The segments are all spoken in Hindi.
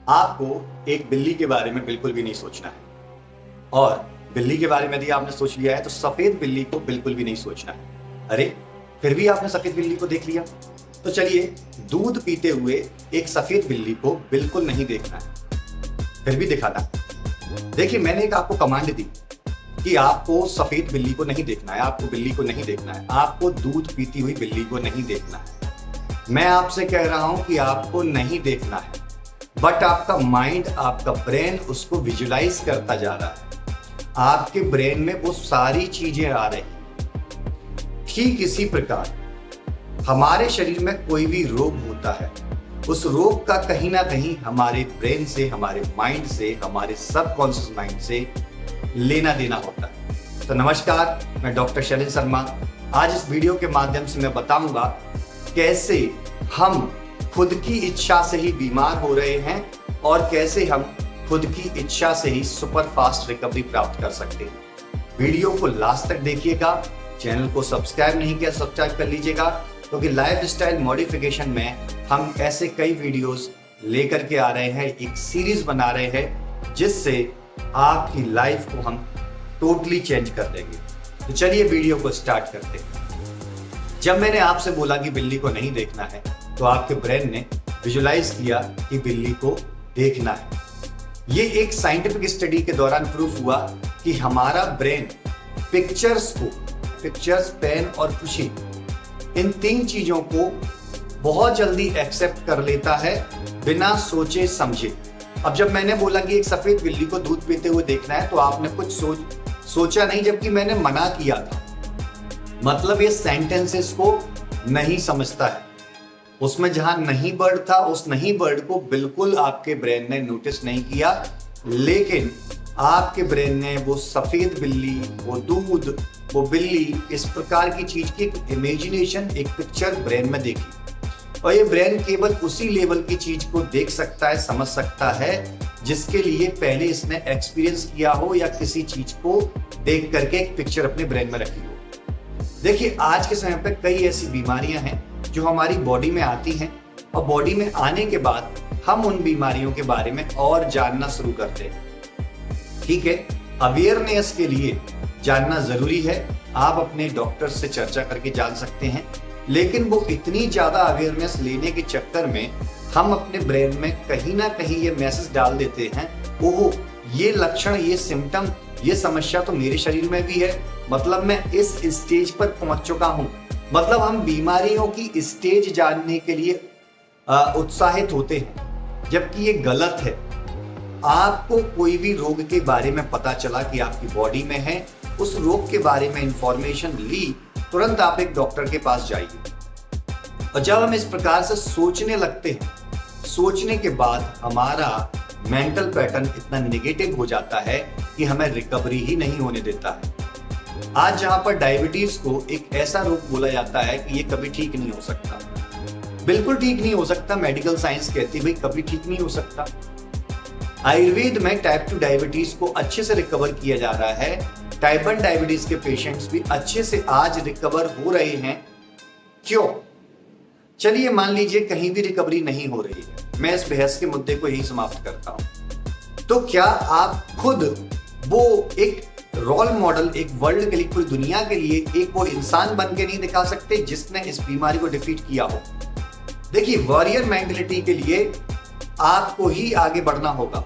आपको एक बिल्ली के बारे में बिल्कुल भी नहीं सोचना है। और बिल्ली के बारे में यदि आपने सोच लिया है तो सफेद बिल्ली को बिल्कुल भी नहीं सोचना है। अरे फिर भी आपने सफेद बिल्ली को देख लिया, तो चलिए दूध पीते हुए एक सफेद बिल्ली को बिल्कुल नहीं देखना है, फिर भी दिखाना। देखिए, मैंने एक आपको कमांड दी कि आपको सफेद बिल्ली को नहीं देखना है, आपको बिल्ली को नहीं देखना है, आपको दूध पीती हुई बिल्ली को नहीं देखना है। मैं आपसे कह रहा हूं कि आपको नहीं देखना है, बट आपका माइंड, आपका ब्रेन उसको विजुलाइज करता जा रहा है। आपके ब्रेन में वो सारी चीजें आ रही। ठीक इसी प्रकार हमारे शरीर में कोई भी रोग होता है, उस रोग का कहीं ना कहीं हमारे ब्रेन से, हमारे माइंड से, हमारे सबकॉन्शियस माइंड से लेना देना होता है। तो नमस्कार, मैं डॉक्टर शैलेंद्र शर्मा। आज इस वीडियो के माध्यम से मैं बताऊंगा कैसे हम खुद की इच्छा से ही बीमार हो रहे हैं और कैसे हम खुद की इच्छा से ही सुपर फास्ट रिकवरी प्राप्त कर सकते हैं। वीडियो को लास्ट तक देखिएगा। चैनल को सब्सक्राइब नहीं किया, सब्सक्राइब कर लीजिएगा, क्योंकि लाइफ स्टाइल मॉडिफिकेशन में हम ऐसे कई वीडियोस लेकर के आ रहे हैं, एक सीरीज बना रहे हैं जिससे आपकी लाइफ को हम टोटली चेंज कर देंगे। तो चलिए वीडियो को स्टार्ट करते हैं। जब मैंने आपसे बोला कि बिल्ली को नहीं देखना है, तो आपके ब्रेन ने विजुलाइज किया कि बिल्ली को देखना है। ये एक साइंटिफिक स्टडी के दौरान प्रूफ हुआ कि हमारा ब्रेन पिक्चर्स, पेन और खुशी, इन तीन चीजों को बहुत जल्दी एक्सेप्ट कर लेता है बिना सोचे समझे। अब जब मैंने बोला कि एक सफेद बिल्ली को दूध पीते हुए देखना है, तो आपने कुछ सोचा नहीं, जबकि मैंने मना किया था। मतलब ये सेंटेंसेस को नहीं समझता है। उसमें जहां नहीं वर्ड था, उस नहीं वर्ड को बिल्कुल आपके ब्रेन ने नोटिस नहीं किया, लेकिन आपके ब्रेन ने वो सफेद बिल्ली, वो दूध, वो बिल्ली, इस प्रकार की चीज की एक इमेजिनेशन, एक पिक्चर ब्रेन में देखी। और ये ब्रेन केवल उसी लेवल की चीज को देख सकता है, समझ सकता है, जिसके लिए पहले इसने एक्सपीरियंस किया हो या किसी चीज को देख करके एक पिक्चर अपने ब्रेन में रखी हो। देखिए, आज के समय पे कई ऐसी बीमारियां हैं जो हमारी बॉडी में आती हैं, और बॉडी में आने के बाद हम उन बीमारियों के बारे में और जानना शुरू करते हैं। ठीक है, अवेयरनेस के लिए जानना जरूरी है। आप अपने डॉक्टर से चर्चा करके जान सकते हैं, लेकिन वो इतनी ज्यादा अवेयरनेस लेने के चक्कर में हम अपने ब्रेन में कहीं ना कहीं ये मैसेज डाल देते हैं, ओहो ये लक्षण, ये सिम्टम, ये समस्या तो मेरे शरीर में भी है, मतलब मैं इस स्टेज पर पहुंच चुका हूं। मतलब हम बीमारियों की स्टेज जानने के लिए उत्साहित होते हैं, जबकि ये गलत है। आपको कोई भी रोग के बारे में पता चला कि आपकी बॉडी में है, उस रोग के बारे में इंफॉर्मेशन ली, तुरंत आप एक डॉक्टर के पास जाइए। और जब हम इस प्रकार से सोचने लगते हैं, सोचने के बाद हमारा मेंटल पैटर्न इतना नेगेटिव हो जाता है कि हमें रिकवरी ही नहीं होने देता है। आज जहां पर डायबिटीज को एक ऐसा रोग बोला जाता है कि ये कभी ठीक नहीं हो सकता, बिल्कुल ठीक नहीं हो सकता। मेडिकल साइंस कहती है भाई कभी ठीक नहीं हो सकता। आयुर्वेद में टाइप 2 डायबिटीज को अच्छे से रिकवर किया जा रहा है। टाइप 1 डायबिटीज के पेशेंट्स भी अच्छे से आज रिकवर हो रहे हैं। क्यों? चलिए मान लीजिए कहीं भी रिकवरी नहीं हो रही है, मैं इस बहस के मुद्दे को यही समाप्त करता हूं। तो क्या आप खुद वो एक रोल मॉडल, एक वर्ल्ड के लिए, पूरी दुनिया के लिए एक वो इंसान बन के नहीं दिखा सकते जिसने इस बीमारी को डिफीट किया हो? देखिए, वॉरियर मेंटालिटी के लिए आपको ही आगे बढ़ना होगा।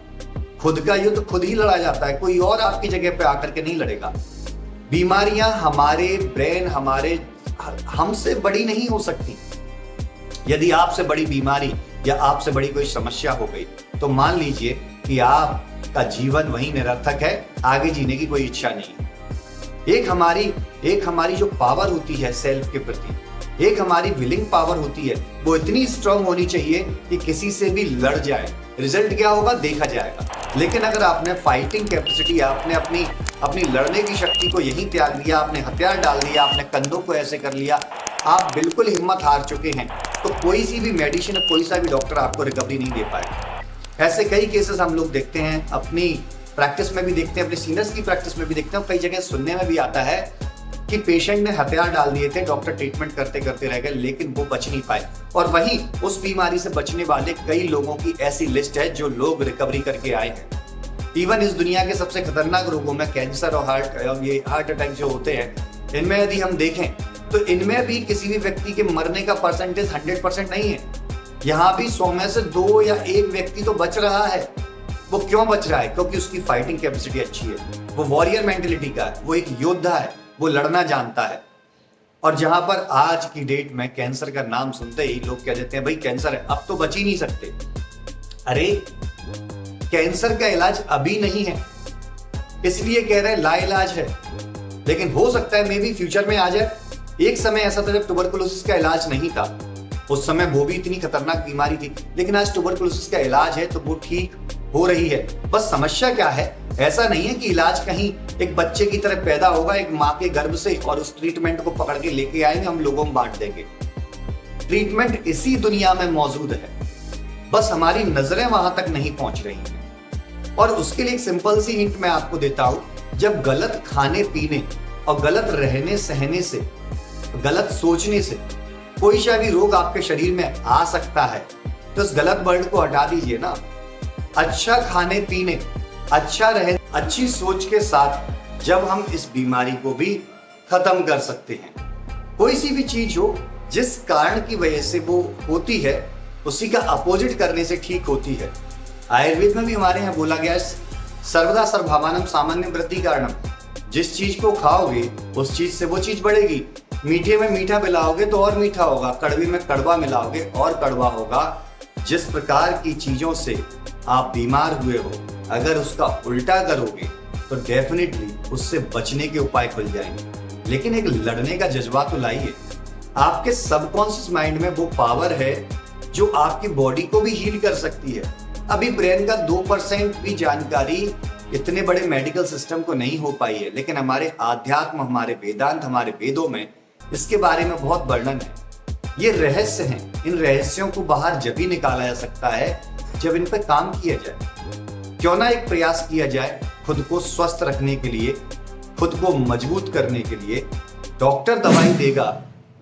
खुद का युद्ध खुद ही लड़ा जाता है, कोई और आपकी जगह पे आकर के नहीं लड़ेगा। बीमारियां हमारे ब्रेन, हमसे बड़ी नहीं हो सकती। यदि आपसे बड़ी बीमारी या आपसे बड़ी कोई समस्या हो गई, तो मान लीजिए कि आपका जीवन वही निरर्थक है, आगे जीने की कोई इच्छा नहीं है। एक हमारी जो पावर होती है सेल्फ के प्रति, एक हमारी विलिंग पावर होती है, वो इतनी स्ट्रांग होनी चाहिए कि किसी से भी लड़ जाए। रिजल्ट क्या होगा देखा जाएगा। लेकिन अगर आपने फाइटिंग कैपेसिटी, आपने अपनी लड़ने की शक्ति को यहीं त्याग दिया, आपने हथियार डाल दिया, आपने कंधों को ऐसे कर लिया, आप बिल्कुल हिम्मत हार चुके हैं, तो कोई सी भी मेडिसिन, कोई सा भी डॉक्टर आपको रिकवरी नहीं दे पाएगा। ऐसे कई केसेस हम लोग देखते हैं, अपनी प्रैक्टिस में भी देखते हैं, अपने सीनियर्स की प्रैक्टिस में भी देखते हैं, कई जगह सुनने में भी आता है कि पेशेंट ने हथियार डाल दिए थे, डॉक्टर ट्रीटमेंट करते करते रह गए, लेकिन वो बच नहीं पाए। और वहीं उस बीमारी से बचने वाले कई लोगों की ऐसी लिस्ट है जो लोग रिकवरी करके आए हैं। इवन इस दुनिया के सबसे खतरनाक रोगों में कैंसर और हार्ट अटैक जो होते हैं, इनमें यदि हम देखें तो इनमें भी किसी भी व्यक्ति के मरने का परसेंटेज 100% नहीं है। यहाँ भी 100 में से 2 या 1 व्यक्ति तो बच रहा है। वो क्यों बच रहा है? क्योंकि उसकी फाइटिंग कैपेसिटी अच्छी है, वो वॉरियर मेंटेलिटी का है, वो एक योद्धा है, वो लड़ना जानता है। और जहां पर आज की डेट में कैंसर का नाम सुनते ही लोग कह देते हैं भाई कैंसर है, अब तो बच ही नहीं सकते। अरे कैंसर का इलाज अभी नहीं है, इसलिए कह रहे हैं लाइलाज है, लेकिन हो सकता है मे बी फ्यूचर में आ जाए। एक समय ऐसा था जब ट्यूबरकुलोसिस का इलाज नहीं था, उस समय वो भी इतनी खतरनाक बीमारी थी, लेकिन आज ट्यूबरकुलोसिस का इलाज है तो वो ठीक हो रही है। बस समस्या क्या है, ऐसा नहीं है कि इलाज कहीं एक बच्चे की तरह पैदा होगा एक माँ के गर्भ से और उस ट्रीटमेंट को पकड़ के लेके आएंगे, हम लोगों में बांट देंगे। ट्रीटमेंट इसी दुनिया में मौजूद है, बस हमारी नजरें वहां तक नहीं पहुंच रही हैं। और उसके लिए एक सिंपल सी हिंट मैं आपको देता हूं, जब गलत खाने पीने और गलत रहने सहने से, गलत सोचने से कोई सा भी रोग आपके शरीर में आ सकता है, तो उस गलत वर्ड को हटा दीजिए ना। अच्छा खाने पीने, अच्छा रहने, अच्छी सोच के साथ जब हम इस बीमारी को भी खत्म कर सकते हैं। कोई सी भी चीज हो जिस कारण की वजह से वो होती है, उसी का अपोजिट करने से ठीक होती है। आयुर्वेद में भी हमारे यहाँ बोला गया है सर्वदा सर्वभावानम सामान्य वृद्धि कारणम। जिस चीज को खाओगे उस चीज से वो चीज बढ़ेगी। मीठे में मीठा मिलाओगे तो और मीठा होगा, कड़वे में कड़वा मिलाओगे और कड़वा होगा। जिस प्रकार की चीजों से आप बीमार हुए हो, अगर उसका उल्टा करोगे तो डेफिनेटली उससे बचने के उपाय खुल जाएंगे। लेकिन एक लड़ने का जज्बा तो लाइए। आपके सबकॉन्शियस माइंड में वो पावर है जो आपकी बॉडी को भी हील कर सकती है। अभी ब्रेन का 2% भी जानकारी इतने बड़े मेडिकल सिस्टम को नहीं हो पाई है, लेकिन हमारे आध्यात्म, हमारे वेदांत, हमारे वेदों में इसके बारे में बहुत वर्णन है। ये रहस्य हैं, इन रहस्यों को बाहर जब ही निकाला जा सकता है जब इन पर काम किया जाए। क्यों ना एक प्रयास किया जाए खुद को स्वस्थ रखने के लिए, खुद को मजबूत करने के लिए। डॉक्टर दवाई देगा,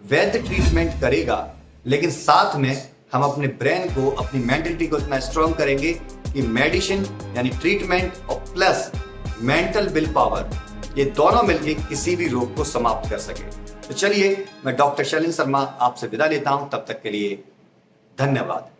वैद्य ट्रीटमेंट करेगा, लेकिन साथ में हम अपने ब्रेन को, अपनी मेंटलिटी को इतना स्ट्रांग करेंगे कि मेडिसिन यानी ट्रीटमेंट और प्लस मेंटल विल पावर, ये दोनों मिलकर किसी भी रोग को समाप्त कर सके। तो चलिए, मैं डॉक्टर शैलेंद्र शर्मा आपसे विदा लेता हूं। तब तक के लिए धन्यवाद।